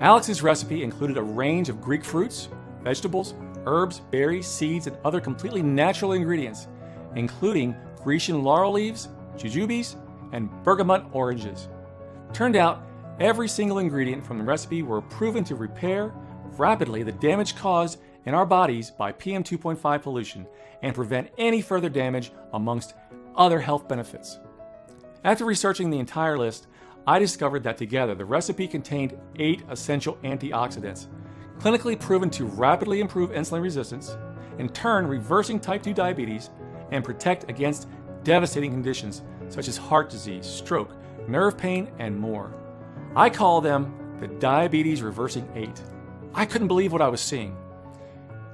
Alex's recipe included a range of Greek fruits, vegetables, herbs, berries, seeds, and other completely natural ingredients, including Grecian laurel leaves, jujubes, and bergamot oranges. Turned out, every single ingredient from the recipe were proven to repair rapidly the damage caused in our bodies by PM 2.5 pollution and prevent any further damage, amongst other health benefits. After researching the entire list, I discovered that together the recipe contained 8 essential antioxidants, clinically proven to rapidly improve insulin resistance, in turn reversing type 2 diabetes, and protect against devastating conditions such as heart disease, stroke, nerve pain, and more. I call them the Diabetes Reversing 8. I couldn't believe what I was seeing.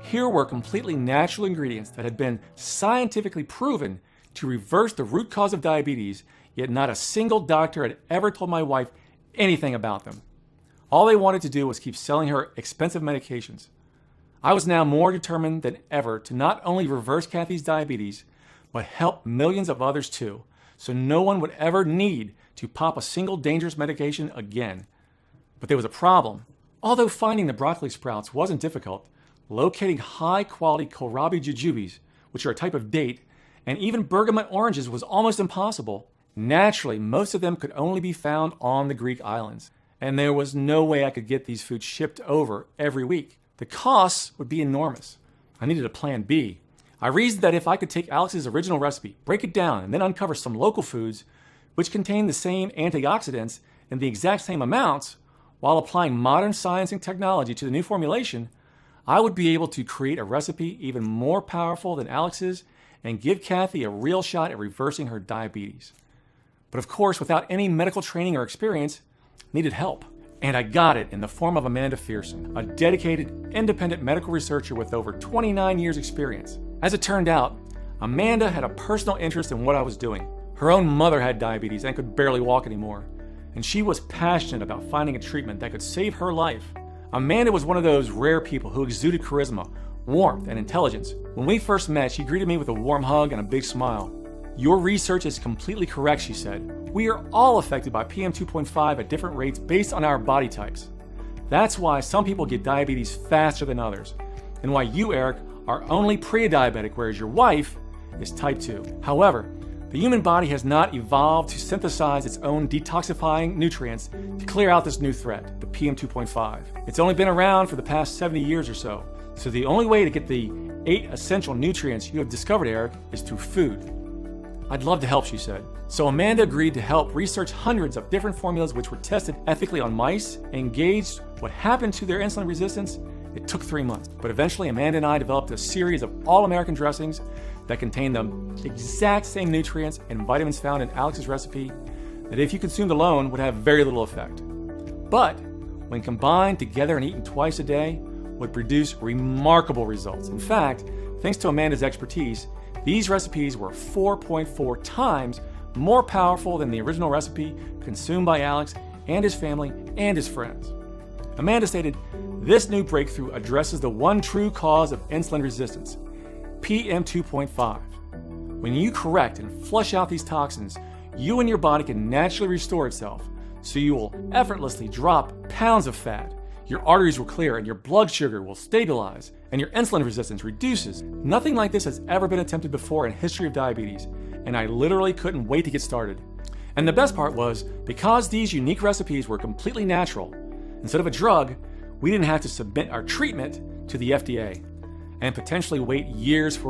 Here were completely natural ingredients that had been scientifically proven to reverse the root cause of diabetes, yet not a single doctor had ever told my wife anything about them. All they wanted to do was keep selling her expensive medications. I was now more determined than ever to not only reverse Kathy's diabetes, but help millions of others too, so no one would ever need to pop a single dangerous medication again. But there was a problem. Although finding the broccoli sprouts wasn't difficult, locating high-quality kohlrabi jujubes, which are a type of date, and even bergamot oranges was almost impossible. Naturally, most of them could only be found on the Greek islands, and there was no way I could get these foods shipped over every week. The costs would be enormous. I needed a plan B. I reasoned that if I could take Alex's original recipe, break it down, and then uncover some local foods which contain the same antioxidants in the exact same amounts, while applying modern science and technology to the new formulation, I would be able to create a recipe even more powerful than Alex's and give Kathy a real shot at reversing her diabetes. But of course, without any medical training or experience, needed help. And I got it in the form of Amanda Feerson, a dedicated, independent medical researcher with over 29 years experience. As it turned out, Amanda had a personal interest in what I was doing. Her own mother had diabetes and could barely walk anymore, and she was passionate about finding a treatment that could save her life. Amanda was one of those rare people who exuded charisma, warmth, and intelligence. When we first met, she greeted me with a warm hug and a big smile. "Your research is completely correct," she said. "We are all affected by PM 2.5 at different rates based on our body types. That's why some people get diabetes faster than others, and why you, Eric, are only pre-diabetic, whereas your wife is type 2. However, the human body has not evolved to synthesize its own detoxifying nutrients to clear out this new threat, the PM 2.5. It's only been around for the past 70 years or so. So the only way to get the 8 essential nutrients you have discovered, Eric, is through food." "I'd love to help," she said. So Amanda agreed to help research hundreds of different formulas which were tested ethically on mice and gauged what happened to their insulin resistance. It took 3 months, but eventually Amanda and I developed a series of all-American dressings that contain the exact same nutrients and vitamins found in Alex's recipe that if you consumed alone would have very little effect. But when combined together and eaten twice a day, would produce remarkable results. In fact, thanks to Amanda's expertise, these recipes were 4.4 times more powerful than the original recipe consumed by Alex and his family and his friends. Amanda stated, "This new breakthrough addresses the one true cause of insulin resistance, PM 2.5. When you correct and flush out these toxins, you and your body can naturally restore itself, so you will effortlessly drop pounds of fat. Your arteries will clear and your blood sugar will stabilize, and your insulin resistance reduces. Nothing like this has ever been attempted before in history of diabetes, and I literally couldn't wait to get started." And the best part was, because these unique recipes were completely natural, instead of a drug, we didn't have to submit our treatment to the FDA and potentially wait years for